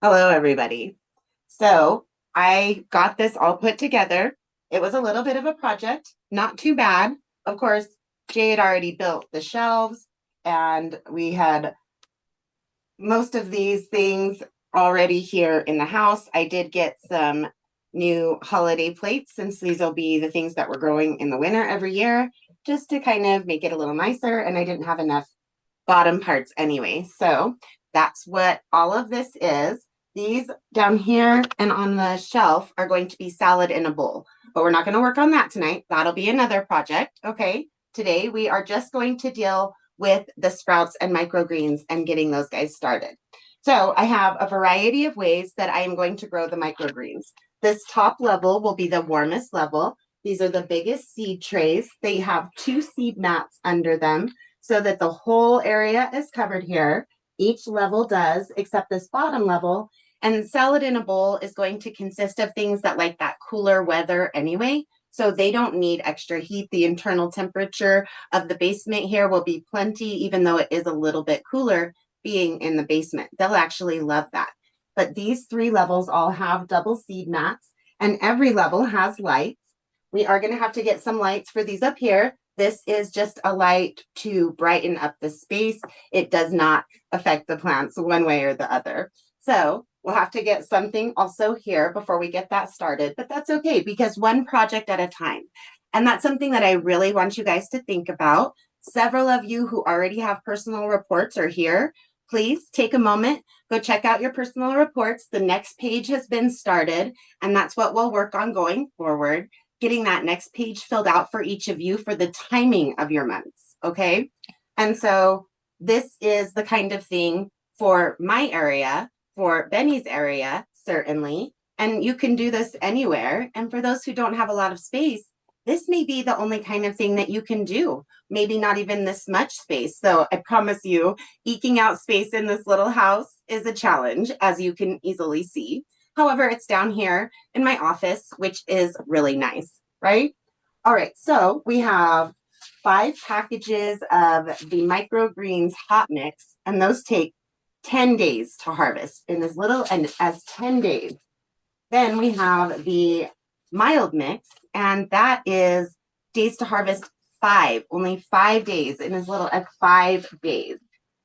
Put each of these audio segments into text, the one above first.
Hello, everybody. So I got this all put together. It was a little bit of a project, not too bad. Of course, Jay had already built the shelves, and we had most of these things already here in the house. I did get some new holiday plates since these will be the things that we're growing in the winter every year, just to kind of make it a little nicer. And I didn't have enough bottom parts anyway. So that's what all of this is. These down here and on the shelf are going to be salad in a bowl, but we're not going to work on that tonight. That'll be another project. Okay. Today we are just going to deal with the sprouts and microgreens and getting those guys started. So I have a variety of ways that I am going to grow the microgreens. This top level will be the warmest level. These are the biggest seed trays. They have 2 seed mats under them so that the whole area is covered here. Each level does, except this bottom level. And salad in a bowl is going to consist of things that like that cooler weather anyway. So they don't need extra heat. The internal temperature of the basement here will be plenty, even though it is a little bit cooler being in the basement. They'll actually love that. But these 3 levels all have double seed mats, and every level has lights. We are going to have to get some lights for these up here. This is just a light to brighten up the space. It does not affect the plants one way or the other. So we'll have to get something also here before we get that started, but that's okay because one project at a time. And that's something that I really want you guys to think about. Several of you who already have personal reports are here. Please take a moment, go check out your personal reports. The next page has been started, and that's what we'll work on going forward, getting that next page filled out for each of you for the timing of your months, okay? And so this is the kind of thing for my area, for Benny's area, certainly, and you can do this anywhere. And for those who don't have a lot of space, this may be the only kind of thing that you can do, maybe not even this much space. So I promise you, eking out space in this little house is a challenge, as you can easily see. However, it's down here in my office, which is really nice, right? All right, so we have 5 packages of the microgreens hot mix, and those take 10 days to harvest in as little and as 10 days. Then we have the mild mix, and that is days to harvest 5, only 5 days in as little as 5 days.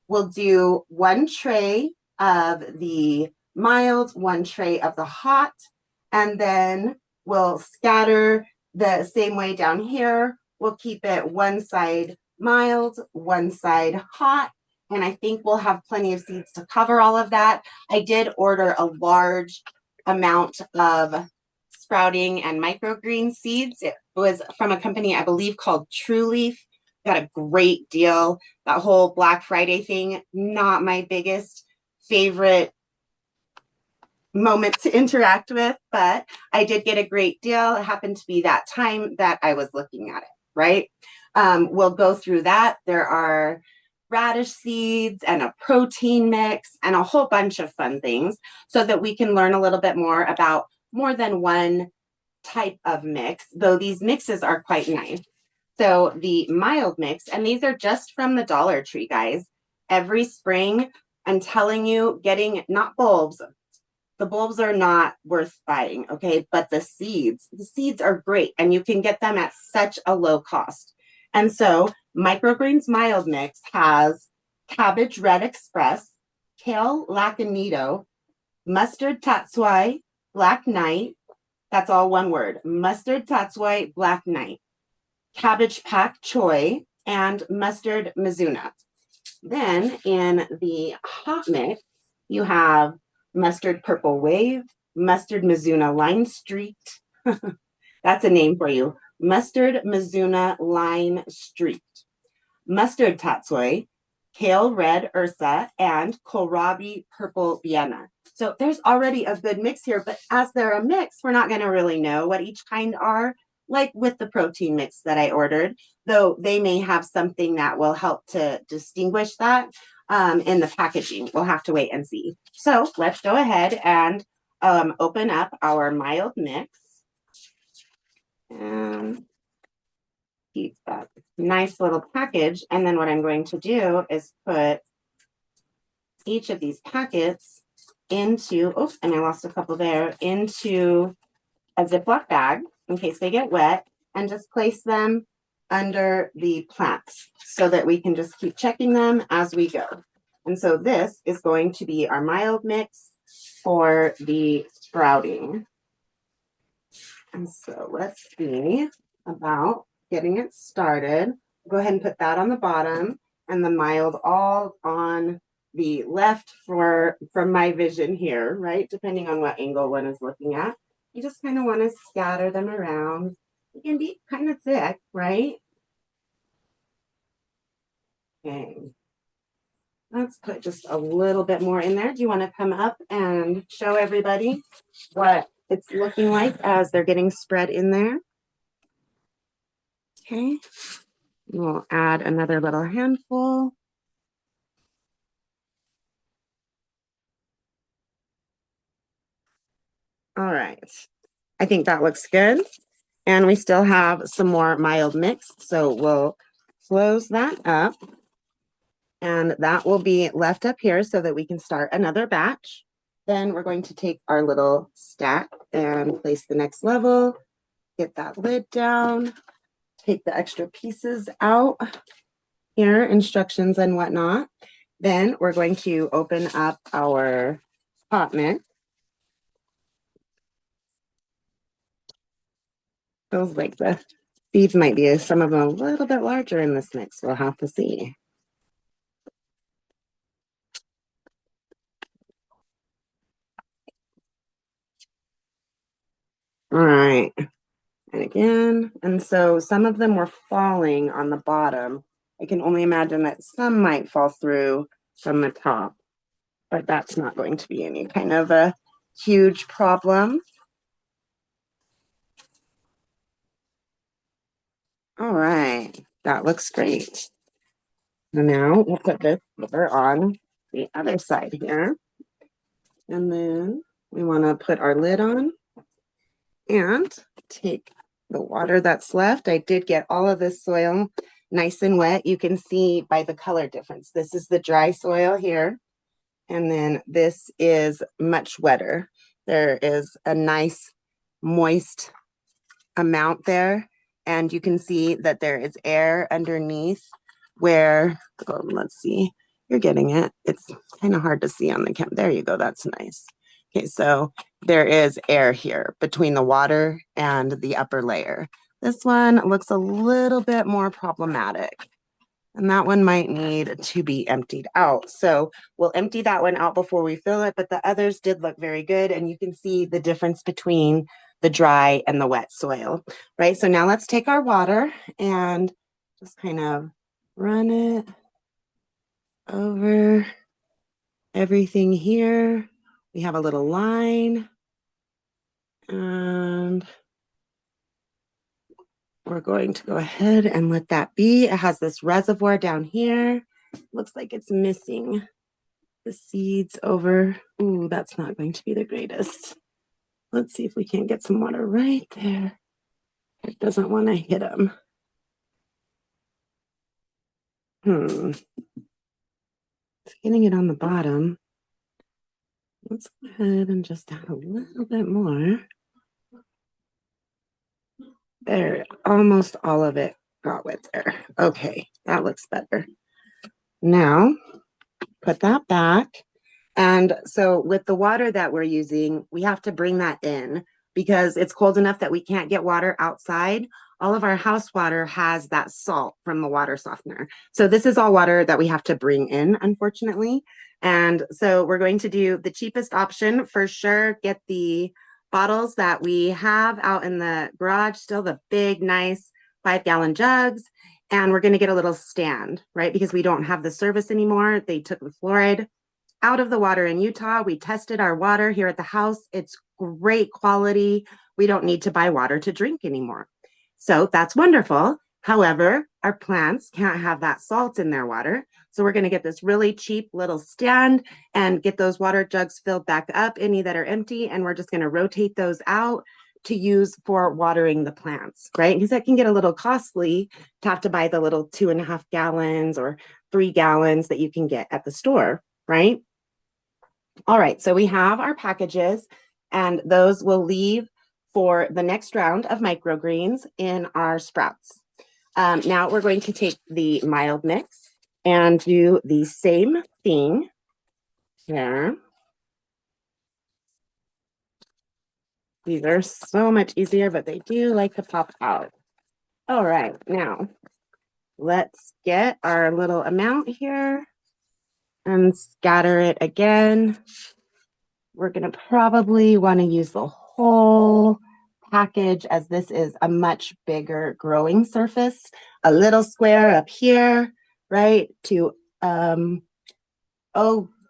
We'll do 1 tray of the mild, 1 tray of the hot, and then we'll scatter the same way down here. We'll keep it one side mild, one side hot, and I think we'll have plenty of seeds to cover all of that. I did order a large amount of sprouting and microgreen seeds. It was from a company, I believe, called Trueleaf. Got a great deal. That whole Black Friday thing, not my biggest favorite moment to interact with, but I did get a great deal. It happened to be that time that I was looking at it, right? We'll go through that. There are radish seeds and a protein mix and a whole bunch of fun things so that we can learn a little bit more about more than one type of mix, though these mixes are quite nice. So the mild mix, and these are just from the Dollar Tree, guys. Every spring, I'm telling you, getting not bulbs. The bulbs are not worth buying, okay? But the seeds are great, and you can get them at such a low cost. And so Microgreens Mild Mix has Cabbage Red Express, Kale Lacanido, Mustard Tatsui, Black Knight, that's all one word, Mustard Tatsui, Black Knight, Cabbage Pak Choi, and Mustard Mizuna. Then in the hot mix, you have Mustard Purple Wave, Mustard Mizuna Line Street. That's a name for you. Mustard Mizuna Line Street, Mustard Tatsui, Kale Red Ursa, and Kohlrabi Purple Vienna. So there's already a good mix here, but as they're a mix, we're not going to really know what each kind are, like with the protein mix that I ordered, though they may have something that will help to distinguish that in the packaging. We'll have to wait and see. So let's go ahead and open up our mild mix. And keep that nice little package. And then what I'm going to do is put each of these packets into, oops, and I lost a couple there, into a Ziploc bag in case they get wet, and just place them under the plants so that we can just keep checking them as we go. And so this is going to be our mild mix for the sprouting. And so let's see about getting it started. Go ahead and put that on the bottom and the mild all on the left from my vision here, right? Depending on what angle one is looking at. You just kind of want to scatter them around. It can be kind of thick, right? Okay. Let's put just a little bit more in there. Do you want to come up and show everybody what it's looking like as they're getting spread in there? Okay. We'll add another little handful. All right. I think that looks good. And we still have some more mild mix. So we'll close that up. And that will be left up here so that we can start another batch. Then we're going to take our little stack and place the next level, get that lid down, take the extra pieces out here, instructions and whatnot. Then we're going to open up our pot mix. Feels like the seeds might be some of them a little bit larger in this mix. We'll have to see. All right. And again, and so some of them were falling on the bottom. I can only imagine that some might fall through from the top, but that's not going to be any kind of a huge problem. All right, that looks great. And now we'll put this over on the other side here. And then we want to put our lid on and take the water that's left. I did get all of this soil nice and wet. You can see by the color difference. This is the dry soil here. And then this is much wetter. There is a nice moist amount there. And you can see that there is air underneath where, oh, let's see, you're getting it. It's kind of hard to see on the camera. There you go. That's nice. Okay, so there is air here between the water and the upper layer. This one looks a little bit more problematic, and that one might need to be emptied out. So we'll empty that one out before we fill it, but the others did look very good, and you can see the difference between the dry and the wet soil, right? So now let's take our water and just kind of run it over everything here. We have a little line, and we're going to go ahead and let that be. It has this reservoir down here. Looks like it's missing the seeds over. Ooh, that's not going to be the greatest. Let's see if we can't get some water right there. It doesn't want to hit them. It's getting it on the bottom. Let's go ahead and just add a little bit more. There, almost all of it got wet there. Okay, that looks better. Now, put that back. And so with the water that we're using, we have to bring that in because it's cold enough that we can't get water outside. All of our house water has that salt from the water softener. So this is all water that we have to bring in, unfortunately. And so we're going to do the cheapest option for sure. Get the bottles that we have out in the garage, still the big, nice 5-gallon jugs. And we're going to get a little stand, right? Because we don't have the service anymore. They took the fluoride out of the water in Utah. We tested our water here at the house. It's great quality. We don't need to buy water to drink anymore. So that's wonderful. However, our plants can't have that salt in their water. So we're going to get this really cheap little stand and get those water jugs filled back up, any that are empty. And we're just going to rotate those out to use for watering the plants, right? Because that can get a little costly to have to buy the little 2.5 gallons or 3 gallons that you can get at the store, right? All right, so we have our packages, and those will leave for the next round of microgreens in our sprouts. Now we're going to take the mild mix and do the same thing here. These are so much easier, but they do like to pop out. All right, now let's get our little amount here and scatter it again. We're going to probably want to use the whole package, as this is a much bigger growing surface. A little square up here, right, to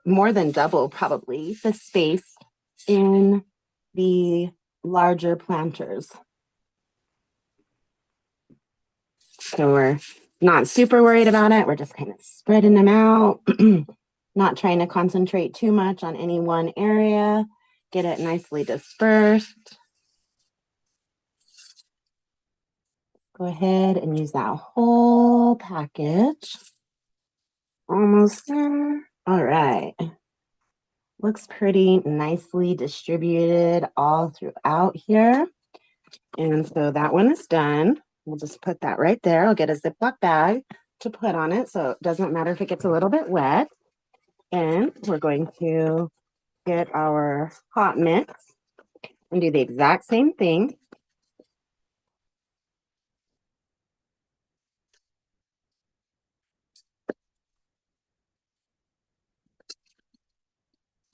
more than double probably the space in the larger planters. So we're not super worried about it. We're just kind of spreading them out, not trying to concentrate too much on any one area. Get it nicely dispersed. Go ahead and use that whole package. Almost there. All right. Looks pretty nicely distributed all throughout here. And so that one is done. We'll just put that right there. I'll get a Ziploc bag to put on it, so it doesn't matter if it gets a little bit wet. And we're going to get our hot mix and do the exact same thing.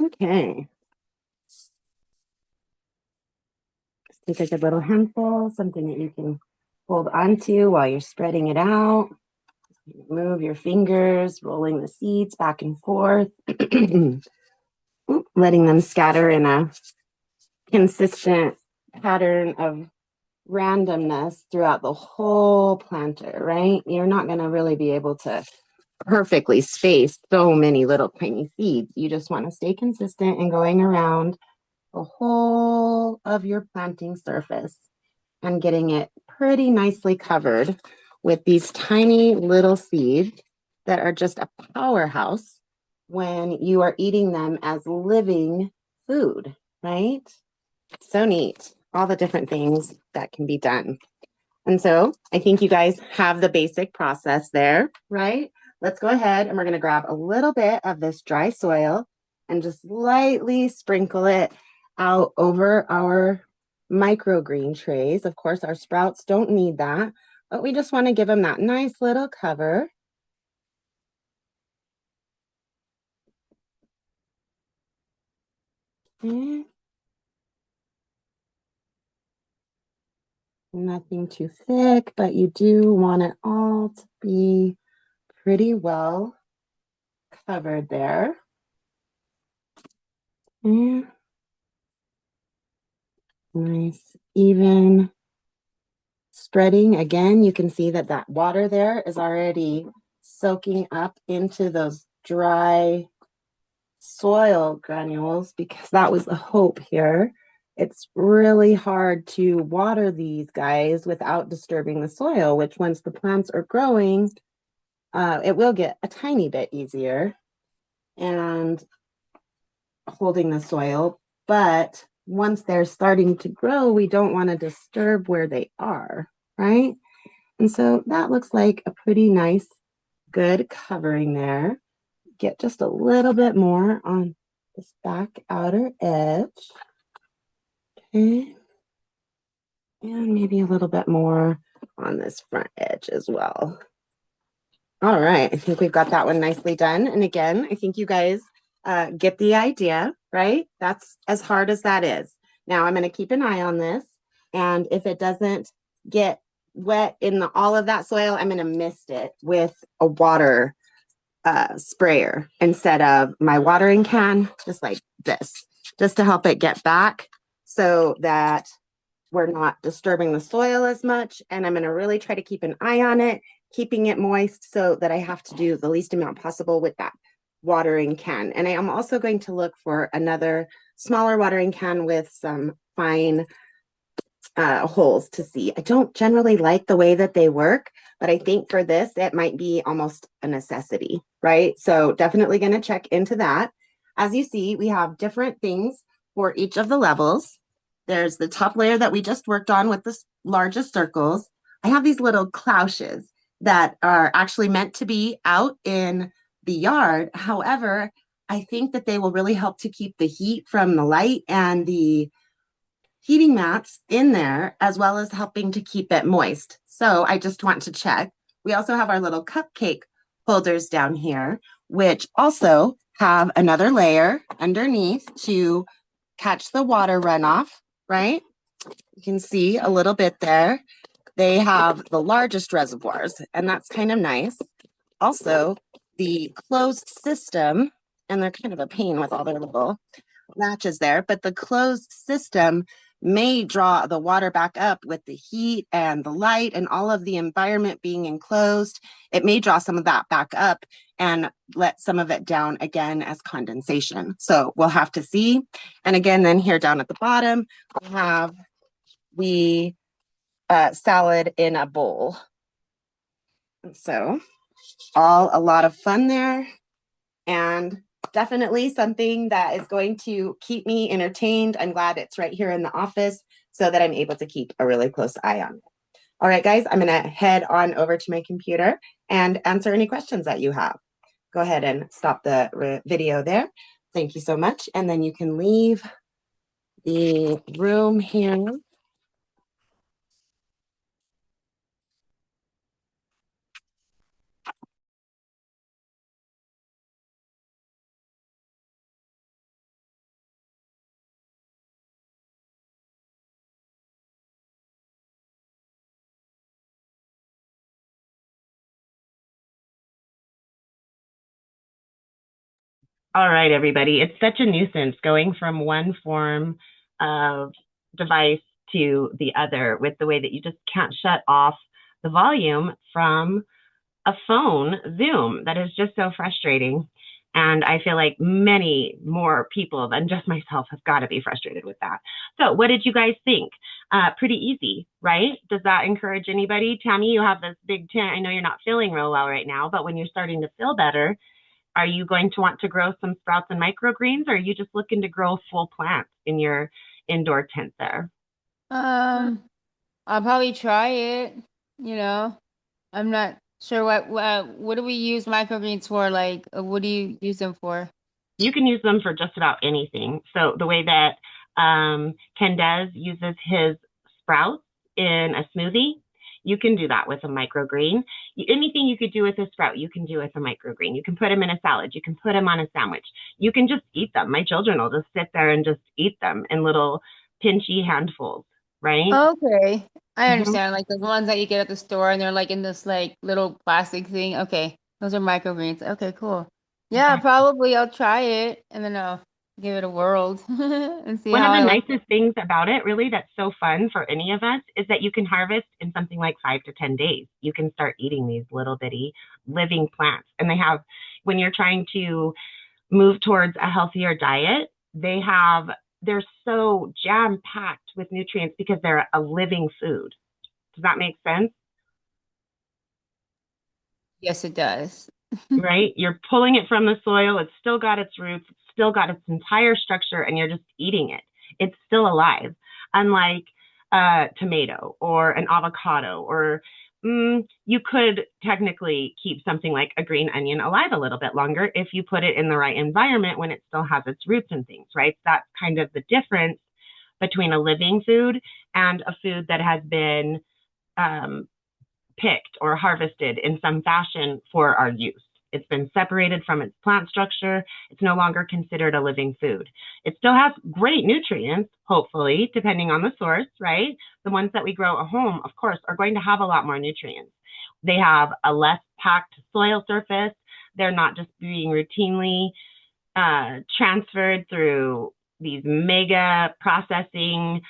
Okay. Just take a good little handful, something that you can hold onto while you're spreading it out. Move your fingers, rolling the seeds back and forth, letting them scatter in a consistent pattern of randomness throughout the whole planter, right? You're not going to really be able to perfectly space so many little tiny seeds. You just want to stay consistent and going around the whole of your planting surface and getting it pretty nicely covered with these tiny little seeds that are just a powerhouse when you are eating them as living food, right? So neat. All the different things that can be done. And so I think you guys have the basic process there, right? Let's go ahead and we're going to grab a little bit of this dry soil and just lightly sprinkle it out over our microgreen trays. Of course, our sprouts don't need that, but we just want to give them that nice little cover. Okay. Nothing too thick, but you do want it all to be pretty well covered there. And nice, even spreading. Again, you can see that that water there is already soaking up into those dry soil granules, because that was the hope here. It's really hard to water these guys without disturbing the soil, which once the plants are growing, it will get a tiny bit easier and holding the soil. But once they're starting to grow, we don't want to disturb where they are, right? And so that looks like a pretty nice, good covering there. Get just a little bit more on this back outer edge. Okay. And maybe a little bit more on this front edge as well. All right, I think we've got that one nicely done. And again, I think you guys get the idea, right? That's as hard as that is. Now I'm going to keep an eye on this. And if it doesn't get wet in all of that soil, I'm going to mist it with a water sprayer instead of my watering can, just like this, just to help it get back so that we're not disturbing the soil as much. And I'm going to really try to keep an eye on it, keeping it moist so that I have to do the least amount possible with that watering can. And I am also going to look for another smaller watering can with some fine holes to see. I don't generally like the way that they work, but I think for this, it might be almost a necessity, right? So definitely going to check into that. As you see, we have different things for each of the levels. There's the top layer that we just worked on with the largest circles. I have these little cloches that are actually meant to be out in the yard. However, I think that they will really help to keep the heat from the light and the heating mats in there, as well as helping to keep it moist. So I just want to check. We also have our little cupcake holders down here, which also have another layer underneath to catch the water runoff, right? You can see a little bit there. They have the largest reservoirs, and that's kind of nice. Also, the closed system, and they're kind of a pain with all their little latches there, but the closed system may draw the water back up with the heat and the light and all of the environment being enclosed. It may draw some of that back up and let some of it down again as condensation. So we'll have to see. And again, then here down at the bottom, we have the salad in a bowl. So a lot of fun there, and definitely something that is going to keep me entertained. I'm glad it's right here in the office so that I'm able to keep a really close eye on it. All right, guys, I'm going to head on over to my computer and answer any questions that you have. Go ahead and stop the video there. Thank you so much. And then you can leave the room here. All right, everybody. It's such a nuisance going from one form of device to the other with the way that you just can't shut off the volume from a phone Zoom. That is just so frustrating. And I feel like many more people than just myself have got to be frustrated with that. So what did you guys think? Pretty easy, right? Does that encourage anybody? Tammy, you have this big tent. I know you're not feeling real well right now, but when you're starting to feel better, are you going to want to grow some sprouts and microgreens, or are you just looking to grow full plants in your indoor tent there? I'll probably try it, you know. I'm not sure what do we use microgreens for? Like, what do you use them for? You can use them for just about anything. So the way that Kendez uses his sprouts in a smoothie, you can do that with a microgreen. Anything you could do with a sprout, you can do with a microgreen. You can put them in a salad. You can put them on a sandwich. You can just eat them. My children will just sit there and just eat them in little pinchy handfuls, right? Okay, I Mhm. understand. Like the ones that you get at the store and they're like in this like little plastic thing. Okay, those are microgreens. Okay, cool. Yeah, probably I'll try it and then I'll give it a whirl and see One how of the I like it. nicest things about it, really, that's so fun for any of us, is that you can harvest in something like 5 to 10 days. You can start eating these little bitty living plants. And they have, when you're trying to move towards a healthier diet, they're so jam packed with nutrients because they're a living food. Does that make sense? Yes, it does. Right? You're pulling it from the soil. It's still got its roots. It's still got its entire structure, and you're just eating it. It's still alive, unlike a tomato or an avocado, or you could technically keep something like a green onion alive a little bit longer if you put it in the right environment when it still has its roots and things, right? That's kind of the difference between a living food and a food that has been um, picked or harvested in some fashion for our use. It's been separated from its plant structure. It's no longer considered a living food. It still has great nutrients, hopefully, depending on the source, right? The ones that we grow at home, of course, are going to have a lot more nutrients. They have a less packed soil surface. They're not just being routinely transferred through these mega processing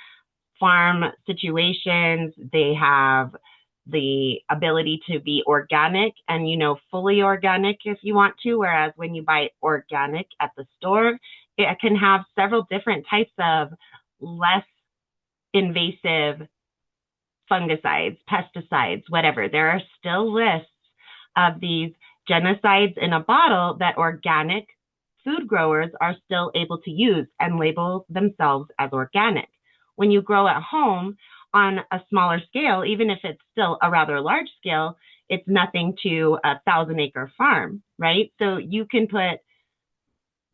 farm situations. They have the ability to be organic and, fully organic if you want to. Whereas when you buy organic at the store, it can have several different types of less invasive fungicides, pesticides, whatever. There are still lists of these genocides in a bottle that organic food growers are still able to use and label themselves as organic. When you grow at home on a smaller scale, even if it's still a rather large scale, it's nothing to a 1,000-acre farm, right? So you can put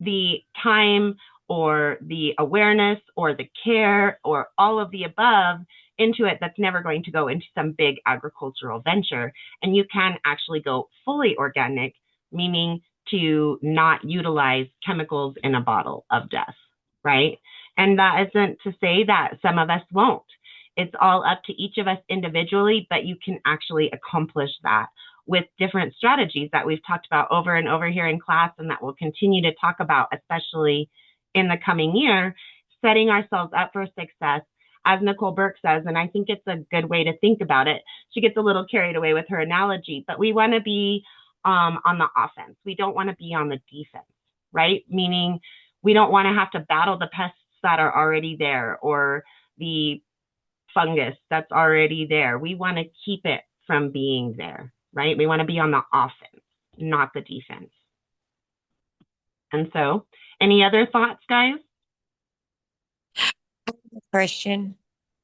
the time or the awareness or the care or all of the above into it that's never going to go into some big agricultural venture. And you can actually go fully organic, meaning to not utilize chemicals in a bottle of death, right? And that isn't to say that some of us won't. It's all up to each of us individually, but you can actually accomplish that with different strategies that we've talked about over and over here in class and that we'll continue to talk about, especially in the coming year, setting ourselves up for success. As Nicole Burke says, and I think it's a good way to think about it, she gets a little carried away with her analogy, but we want to be on the offense. We don't want to be on the defense, right? Meaning we don't want to have to battle the pests that are already there or the fungus that's already there. We want to keep it from being there, right? We want to be on the offense, not the defense. And so, any other thoughts, guys? Question.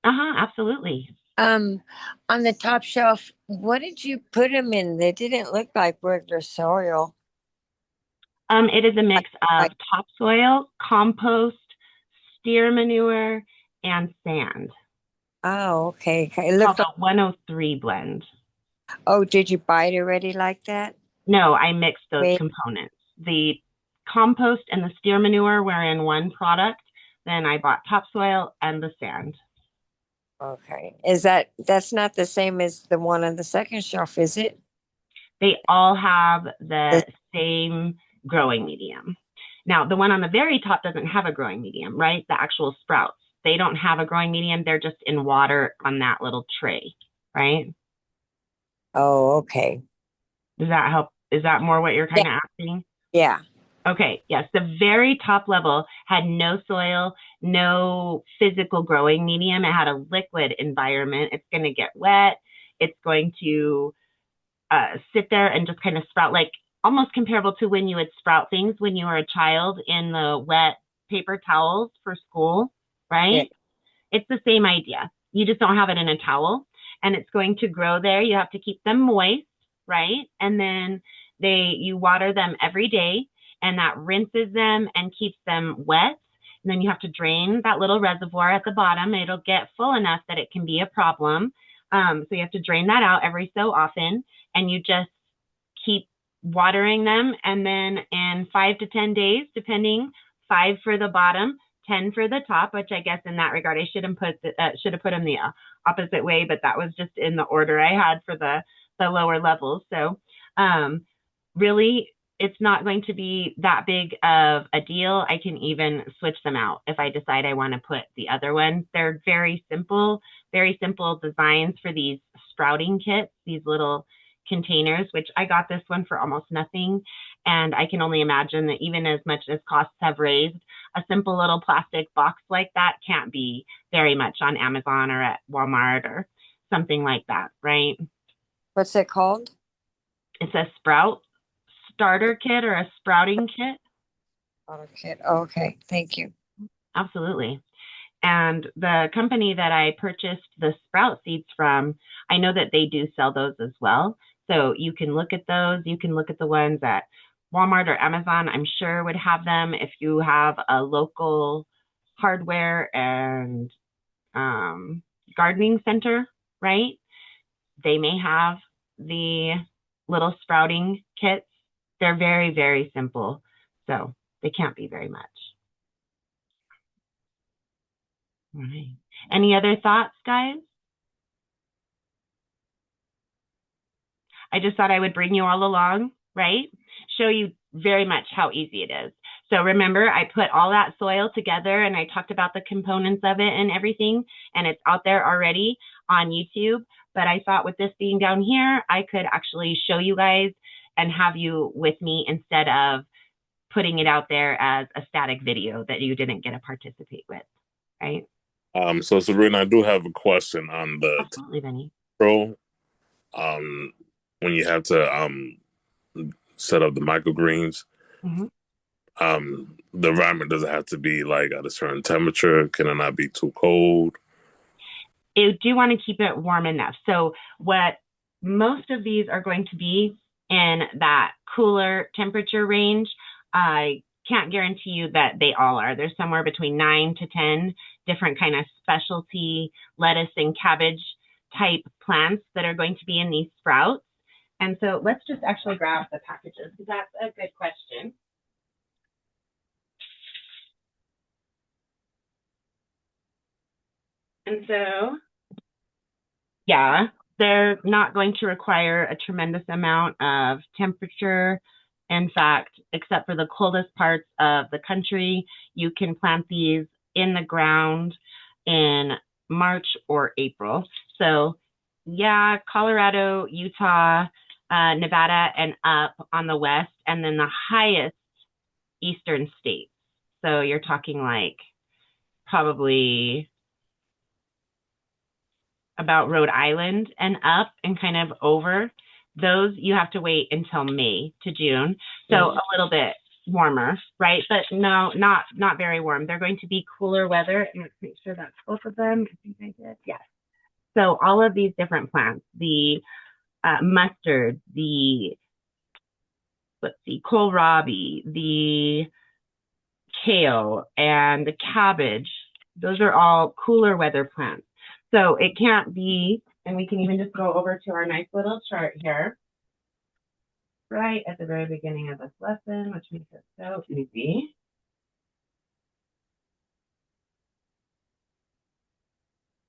Absolutely. Um, on the top shelf, what did you put them in? They didn't look like regular soil. It is a mix of Like, topsoil, compost, steer manure, and sand. oh, okay. It It's called looked the like, 103 blend. oh, did you buy it already like that? No, I mixed those Wait, components. The compost and the steer manure were in one product. Then I bought topsoil and the sand. okay. That's not the same as the one on the second shelf, is it? They all have The, the same growing medium. Now, the one on the very top doesn't have a growing medium, right? The actual sprouts. They don't have a growing medium. They're just in water on that little tray, right? oh, okay. Does that help? Is that more what you're Yeah, kind of asking? yeah. Okay, yes. The very top level had no soil, no physical growing medium. It had a liquid environment. It's going to get wet. It's going to sit there and just kind of sprout, like almost comparable to when you would sprout things when you were a child in the wet paper towels for school, Yeah. right? It's the same idea. You just don't have it in a towel and it's going to grow there. You have to keep them moist, right? And then you water them every day and that rinses them and keeps them wet. And then you have to drain that little reservoir at the bottom. It'll get full enough that it can be a problem. So you have to drain that out every so often and you just keep watering them. And then in 5 to 10 days, depending, 5 for the bottom, 10 for the top, which I guess in that regard, I should have put them the opposite way, but that was just in the order I had for the lower levels. So really, it's not going to be that big of a deal. I can even switch them out if I decide I want to put the other ones. They're very simple designs for these sprouting kits, these little containers, which I got this one for almost nothing. And I can only imagine that even as much as costs have raised, a simple little plastic box like that can't be very much on Amazon or at Walmart or something like that, right? What's it called? It's a sprout starter kit or a sprouting kit. Auto kit. Oh, okay. Thank you. Absolutely. And the company that I purchased the sprout seeds from, I know that they do sell those as well. So you can look at those. You can look at the ones at Walmart or Amazon. I'm sure would have them if you have a local hardware and gardening center, right? They may have the little sprouting kits. They're very, very simple. So they can't be very much. All right. Any other thoughts, guys? I just thought I would bring you all along, right? Show you very much how easy it is. So remember, I put all that soil together and I talked about the components of it and everything, and it's out there already on YouTube. But I thought with this being down here, I could actually show you guys and have you with me instead of putting it out there as a static video that you didn't get to participate with, right? So Sabrina, I do have a question on the Absolutely, Benny. pro. When you have to set up the microgreens, Mm-hmm. The environment doesn't have to be like at a certain temperature. Can it not be too cold? You do want to keep it warm enough. So what most of these are going to be in that cooler temperature range. I can't guarantee you that they all are. There's somewhere between 9 to 10 different kind of specialty lettuce and cabbage type plants that are going to be in these sprouts. And so let's just actually grab the packages because that's a good question. And so, yeah, they're not going to require a tremendous amount of temperature. In fact, except for the coldest parts of the country, you can plant these in the ground in March or April. So, yeah, Colorado, Utah, Nevada, and up on the west, and then the highest eastern states. So you're talking like probably about Rhode Island and up and kind of over. Those you have to wait until May to June. So a little bit warmer, right? But no, not very warm. They're going to be cooler weather. And let's make sure that's both of them. I think I did. Yes. So all of these different plants, the mustard, the kohlrabi, the kale, and the cabbage, those are all cooler weather plants. So it can't be, and we can even just go over to our nice little chart here, right at the very beginning of this lesson, which makes it so easy.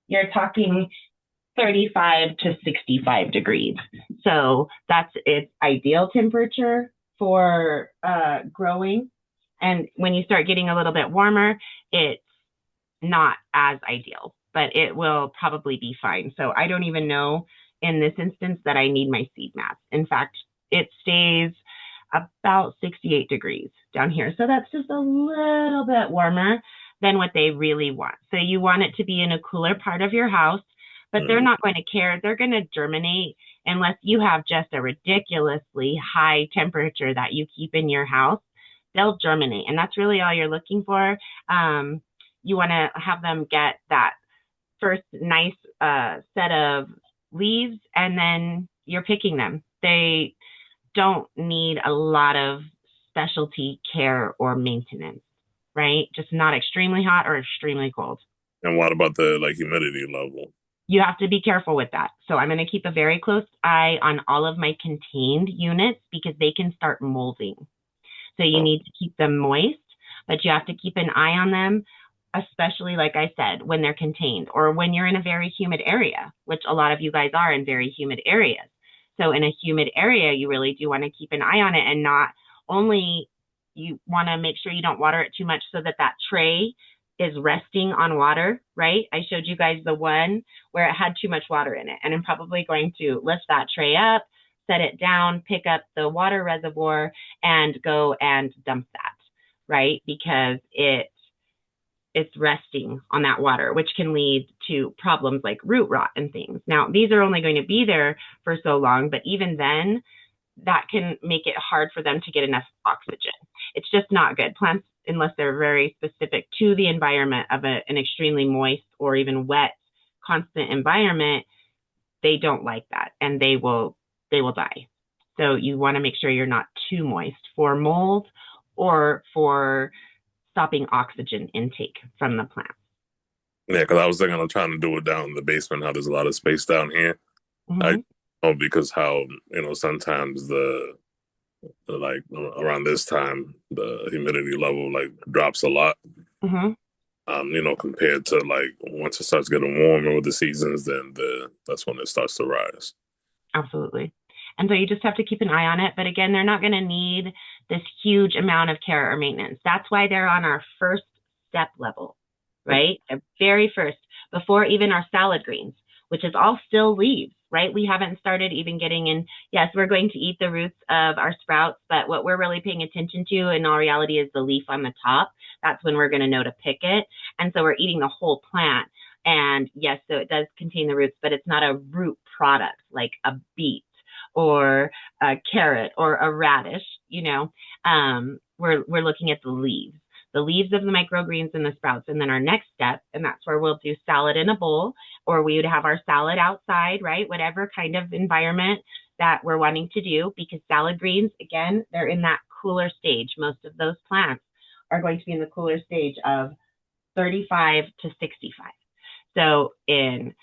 You're talking 35 to 65 degrees. So that's its ideal temperature for growing. And when you start getting a little bit warmer, it's not as ideal, but it will probably be fine. So I don't even know in this instance that I need my seed mask. In fact, it stays about 68 degrees down here. So that's just a little bit warmer than what they really want. So you want it to be in a cooler part of your house, but they're not going to care. They're going to germinate unless you have just a ridiculously high temperature that you keep in your house. They'll germinate, and that's really all you're looking for. You want to have them get that first nice set of leaves, and then you're picking them. They don't need a lot of specialty care or maintenance, right? Just not extremely hot or extremely cold. And what about the humidity level? You have to be careful with that. So I'm going to keep a very close eye on all of my contained units because they can start molding. So you need to keep them moist, but you have to keep an eye on them, especially, like I said, when they're contained or when you're in a very humid area, which a lot of you guys are in very humid areas. So in a humid area, you really do want to keep an eye on it, and not only you want to make sure you don't water it too much so that that tray is resting on water, right? I showed you guys the one where it had too much water in it, and I'm probably going to lift that tray up, set it down, pick up the water reservoir, and go and dump that, right? Because it's resting on that water, which can lead to problems like root rot and things. Now, these are only going to be there for so long, but even then, that can make it hard for them to get enough oxygen. It's just not good. Plants, unless they're very specific to the environment of an extremely moist or even wet, constant environment, they don't like that, and they will die. So you want to make sure you're not too moist for mold or for stopping oxygen intake from the plant. Yeah, because I was thinking of trying to do it down in the basement, how there's a lot of space down here. Because how, sometimes the around this time, the humidity level drops a lot. Compared to once it starts getting warmer with the seasons, then that's when it starts to rise. Absolutely. And so you just have to keep an eye on it. But again, they're not going to need this huge amount of care or maintenance. That's why they're on our first step level, right? The very first, before even our salad greens, which is all still leaves, right? We haven't started even getting in. Yes, we're going to eat the roots of our sprouts, but what we're really paying attention to in all reality is the leaf on the top. That's when we're going to know to pick it. And so we're eating the whole plant. And yes, so it does contain the roots, but it's not a root product like a beet or a carrot or a radish, we're looking at the leaves of the microgreens and the sprouts. And then our next step, and that's where we'll do salad in a bowl, or we would have our salad outside, right? Whatever kind of environment that we're wanting to do, because salad greens, again, they're in that cooler stage. Most of those plants are going to be in the cooler stage of 35 to 65. So in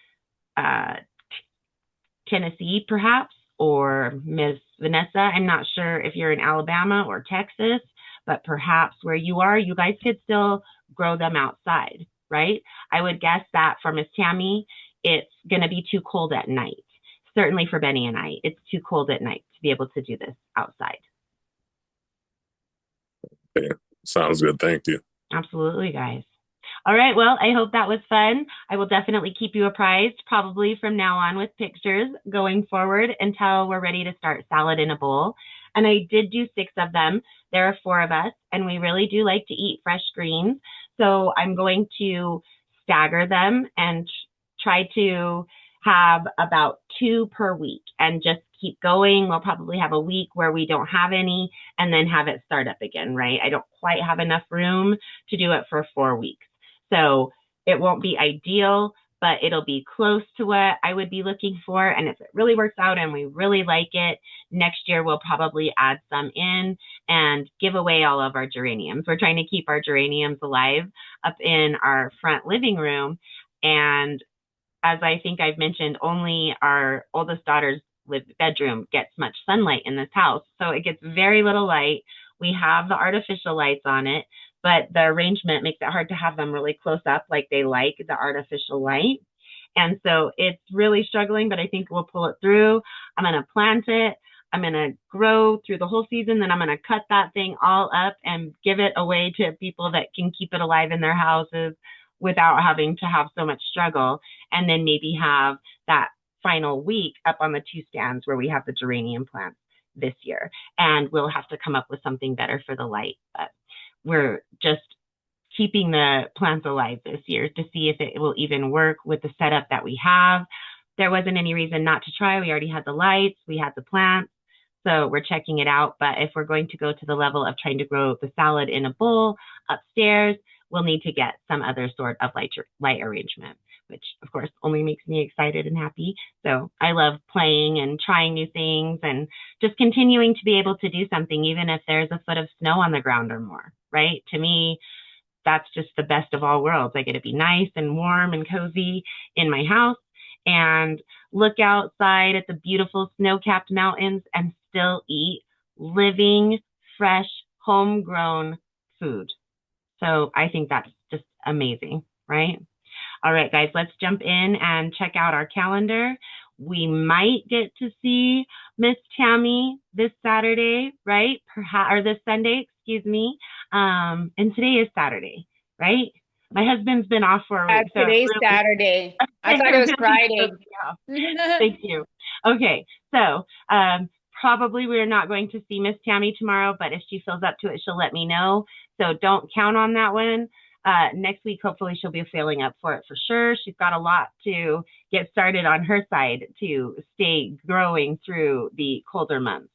Tennessee, perhaps, or Miss Vanessa, I'm not sure if you're in Alabama or Texas, but perhaps where you are, you guys could still grow them outside, right? I would guess that for Miss Tammy, it's going to be too cold at night. Certainly for Benny and I, it's too cold at night to be able to do this outside. Yeah, sounds good. Thank you. Absolutely, guys. All right, well, I hope that was fun. I will definitely keep you apprised, probably from now on, with pictures going forward until we're ready to start salad in a bowl. And I did do 6 of them. There are 4 of us, and we really do like to eat fresh greens. So I'm going to stagger them and try to have about 2 per week and just keep going. We'll probably have a week where we don't have any and then have it start up again, right? I don't quite have enough room to do it for 4 weeks. So it won't be ideal, but it'll be close to what I would be looking for. And if it really works out and we really like it, next year we'll probably add some in and give away all of our geraniums. We're trying to keep our geraniums alive up in our front living room. And as I think I've mentioned, only our oldest daughter's bedroom gets much sunlight in this house. So it gets very little light. We have the artificial lights on it, but the arrangement makes it hard to have them really close up like they like the artificial light. And so it's really struggling, but I think we'll pull it through. I'm going to plant it. I'm going to grow through the whole season. Then I'm going to cut that thing all up and give it away to people that can keep it alive in their houses without having to have so much struggle. And then maybe have that final week up on the 2 stands where we have the geranium plants this year. And we'll have to come up with something better for the light. But we're just keeping the plants alive this year to see if it will even work with the setup that we have. There wasn't any reason not to try. We already had the lights, we had the plants, so we're checking it out. But if we're going to go to the level of trying to grow the salad in a bowl upstairs, we'll need to get some other sort of light arrangement, which of course only makes me excited and happy. So I love playing and trying new things and just continuing to be able to do something, even if there's a foot of snow on the ground or more, right? To me, that's just the best of all worlds. I get to be nice and warm and cozy in my house and look outside at the beautiful snow-capped mountains and still eat living, fresh, homegrown food. So I think that's just amazing, right? All right, guys, let's jump in and check out our calendar. We might get to see Miss Tammy this Saturday, right? Or this Sunday, excuse me. And today is Saturday, right? My husband's been off for a week. Today's Saturday. I thought it was Friday. Thank you. Okay, so probably we're not going to see Miss Tammy tomorrow, but if she feels up to it, she'll let me know. So don't count on that one. Next week, hopefully she'll be feeling up for it for sure. She's got a lot to get started on her side to stay growing through the colder months.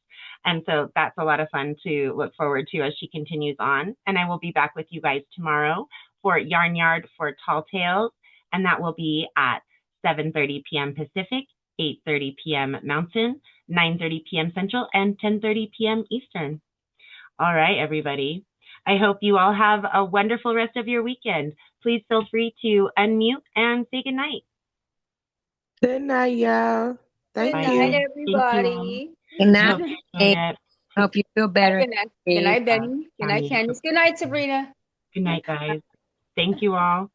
And so that's a lot of fun to look forward to as she continues on. And I will be back with you guys tomorrow for Yarn Yard for Tall Tales. And that will be at 7:30 p.m. Pacific, 8:30 p.m. Mountain, 9:30 p.m. Central, and 10:30 p.m. Eastern. All right, everybody. I hope you all have a wonderful rest of your weekend. Please feel free to unmute and say goodnight. Good night, y'all. Thank Good you. night, everybody. Good night. Hope you feel better. Good night, Benny. Good night, Candice. Good night, Sabrina. Good night, guys. Thank you all.